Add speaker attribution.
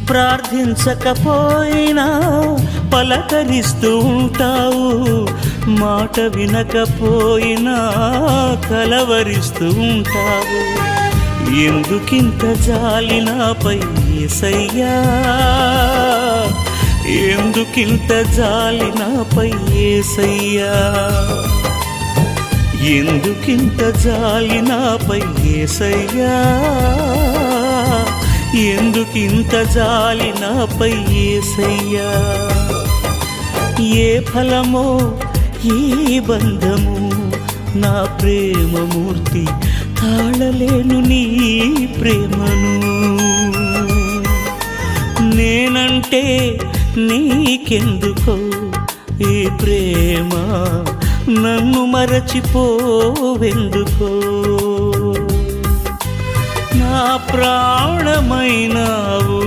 Speaker 1: ప్రార్థించకపోయినా పలకరిస్తూ ఉంటావు, మాట వినకపోయినా కలవరిస్తూ ఉంటావు. ఎందుకింత జాలి నాపై యేసయ్యా, ఎందుకింత జాలి నాపై యేసయ్యా, ఎందుకింత జాలి నాపై యేసయ్యా, ఎందుకింత జాలి నాపై యేసయ్యా. ఏ ఫలమో ఈ బంధము, నా ప్రేమమూర్తి తాళలేను నీ ప్రేమను. నేనంటే నీకెందుకో ఈ ప్రేమ, నన్ను మరచిపోవెందుకో. నా ప్రాణమైనావు